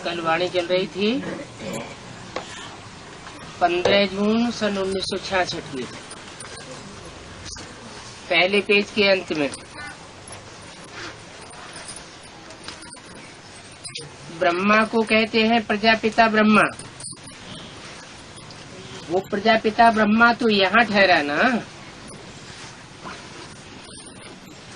कल वाणी चल रही थी 15 जून सन 1966 की, पहले पेज के अंत में ब्रह्मा को कहते हैं प्रजापिता ब्रह्मा। वो प्रजापिता ब्रह्मा तो यहाँ ठहरा ना,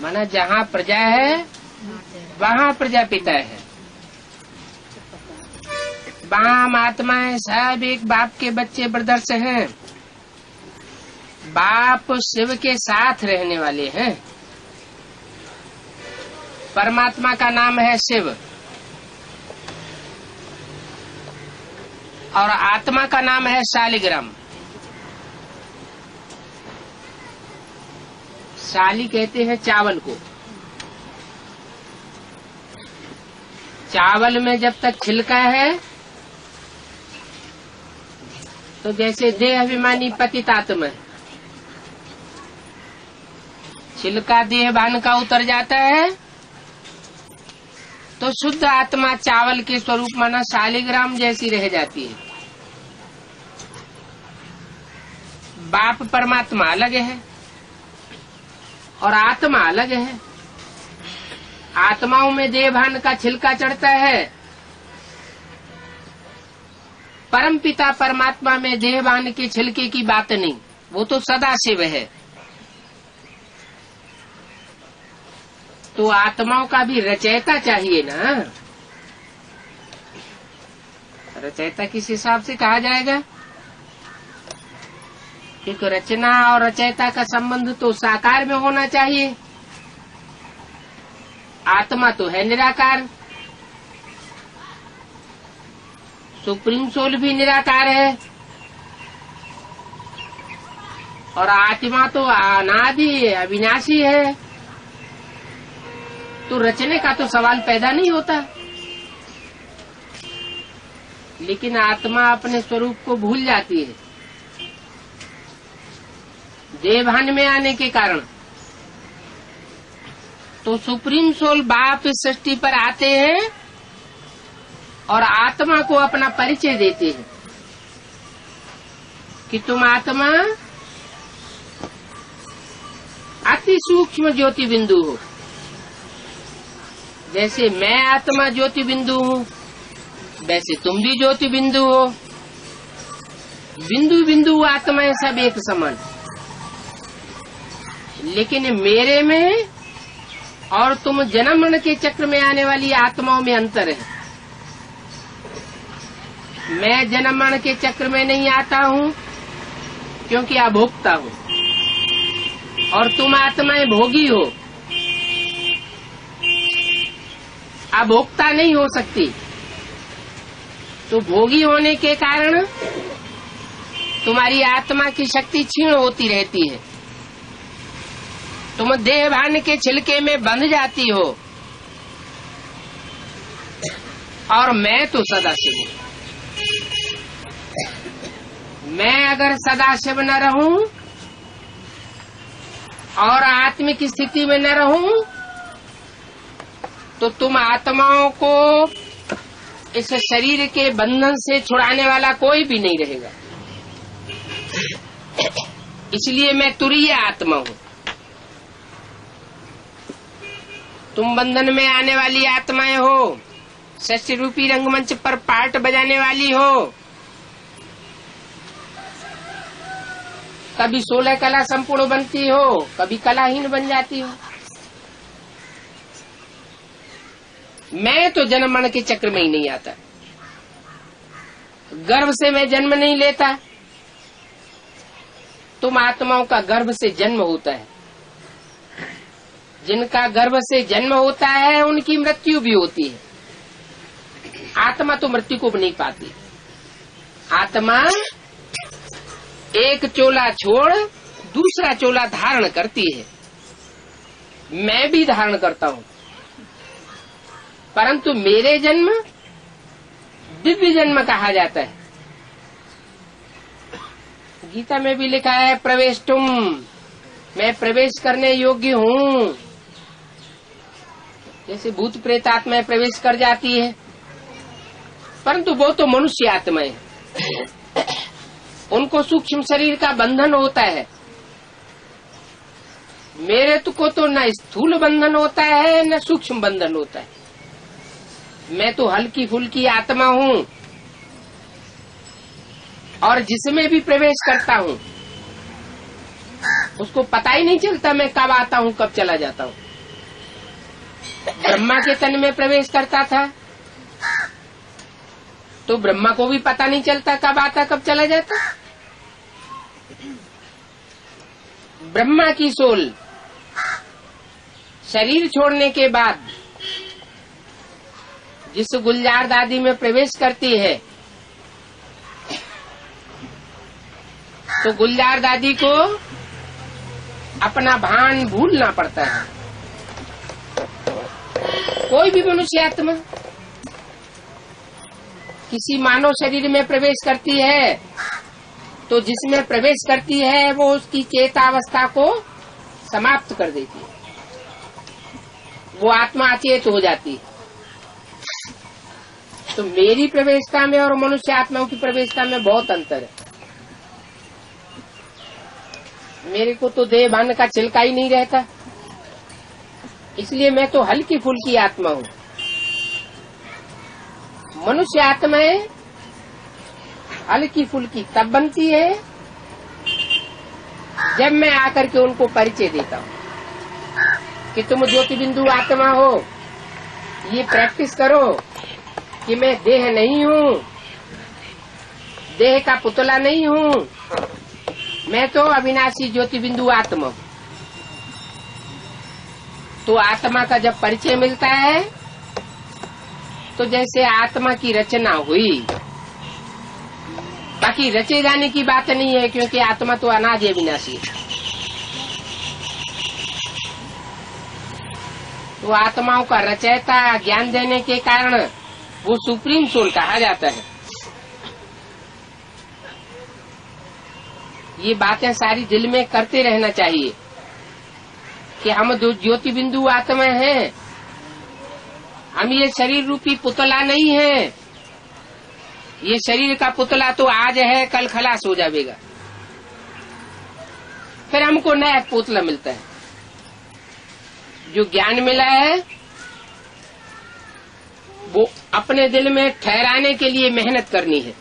माना जहाँ प्रजा है वहाँ प्रजापिता है। वहाँ हम आत्माएं सब एक बाप के बच्चे ब्रदर्स हैं। बाप शिव के साथ रहने वाले हैं। परमात्मा का नाम है शिव और आत्मा का नाम है शालिग्राम। शाली कहते हैं चावल को। चावल में जब तक छिलका है तो जैसे देह अभिमानी पतितात्मा है, छिलका देह भान का उतर जाता है तो शुद्ध आत्मा चावल के स्वरूप माना शालिग्राम जैसी रह जाती है। बाप परमात्मा अलग है और आत्मा अलग है। आत्माओं में देह भान का छिलका चढ़ता है, परम पिता परमात्मा में देह भान के छिलके की बात नहीं, वो तो सदा शिव है। तो आत्माओं का भी रचयिता चाहिए ना। रचयिता किस हिसाब से कहा जाएगा? क्योंकि रचना और रचयिता का संबंध तो साकार में होना चाहिए। आत्मा तो है निराकार, सुप्रीम सोल भी निराकार है और आत्मा तो अनादि अविनाशी है। तो रचने का तो सवाल पैदा नहीं होता। लेकिन आत्मा अपने स्वरूप को भूल जाती है देवभान में आने के कारण। तो सुप्रीम सोल बाप इस सृष्टि पर आते हैं और आत्मा को अपना परिचय देते हैं कि तुम आत्मा अति सूक्ष्म ज्योति बिंदु हो। जैसे मैं आत्मा ज्योति बिंदु हूँ वैसे तुम भी ज्योति बिंदु हो। बिंदु बिंदु आत्माएं सब एक समान, लेकिन मेरे में और तुम जन्म मरण के चक्र में आने वाली आत्माओं में अंतर है। मैं जन्म मरण के चक्र में नहीं आता हूँ क्योंकि अभोक्ता हूँ और तुम आत्माएं भोगी हो। अभोक्ता नहीं हो सकती, तो भोगी होने के कारण तुम्हारी आत्मा की शक्ति क्षीण होती रहती है। तुम देहभान के छिलके में बंध जाती हो और मैं तो सदाशिव हूँ। मैं अगर सदाशिव न रहूं और आत्मिक स्थिति में न रहूं तो तुम आत्माओं को इस शरीर के बंधन से छुड़ाने वाला कोई भी नहीं रहेगा। इसलिए मैं तुरीय आत्मा हूँ। तुम बंधन में आने वाली आत्माएं हो, सृष्टि रूपी रंगमंच पर पार्ट बजाने वाली हो। कभी 16 कला संपूर्ण बनती हो, कभी कलाहीन बन जाती हो। मैं तो जन्म मरण के चक्र में ही नहीं आता। गर्भ से मैं जन्म नहीं लेता। तुम आत्माओं का गर्भ से जन्म होता है। जिनका गर्भ से जन्म होता है उनकी मृत्यु भी होती है। आत्मा तो मृत्यु को भी नहीं पाती। आत्मा एक चोला छोड़ दूसरा चोला धारण करती है। मैं भी धारण करता हूँ, परंतु मेरे जन्म दिव्य जन्म कहा जाता है। गीता में भी लिखा है प्रवेश तुम, मैं प्रवेश करने योग्य हूँ। जैसे भूत प्रेत आत्माएं प्रवेश कर जाती है, परंतु वो तो मनुष्य आत्माएं, उनको सूक्ष्म शरीर का बंधन होता है। मेरे को तो न स्थूल बंधन होता है न सूक्ष्म बंधन होता है। मैं तो हल्की फुल्की आत्मा हूँ और जिसमें भी प्रवेश करता हूँ उसको पता ही नहीं चलता मैं कब आता हूँ कब चला जाता हूँ। ब्रह्मा के तन में प्रवेश करता था तो ब्रह्मा को भी पता नहीं चलता कब आता कब चला जाता। ब्रह्मा की सोल शरीर छोड़ने के बाद जिस गुलजार दादी में प्रवेश करती है तो गुलजार दादी को अपना भान भूलना पड़ता है। कोई भी मनुष्य आत्मा किसी मानव शरीर में प्रवेश करती है तो जिसमें प्रवेश करती है वो उसकी चेतावस्था को समाप्त कर देती है, वो आत्मा अचेत हो जाती है। तो मेरी प्रवेशता में और मनुष्य आत्माओं की प्रवेशता में बहुत अंतर है। मेरे को तो देह भान का चिल्का ही नहीं रहता, इसलिए मैं तो हल्की फुल्की आत्मा हूँ। मनुष्य आत्माएं हल्की फुल्की तब बनती है जब मैं आकर के उनको परिचय देता हूँ कि तुम ज्योति बिंदु आत्मा हो, ये प्रैक्टिस करो कि मैं देह नहीं हूँ, देह का पुतला नहीं हूँ, मैं तो अविनाशी ज्योति बिंदु आत्मा हूँ। तो आत्मा का जब परिचय मिलता है तो जैसे आत्मा की रचना हुई, बाकी रचे जाने की बात नहीं है क्योंकि आत्मा तो अनादि अविनाशी है। तो आत्माओं का रचयिता ज्ञान देने के कारण वो सुप्रीम सोल कहा जाता है। ये बातें सारी दिल में करते रहना चाहिए कि हम जो ज्योति बिंदु आत्मा हैं, हम ये शरीर रूपी पुतला नहीं है। ये शरीर का पुतला तो आज है कल खलास हो जाएगा, फिर हमको नया पुतला मिलता है। जो ज्ञान मिला है वो अपने दिल में ठहराने के लिए मेहनत करनी है।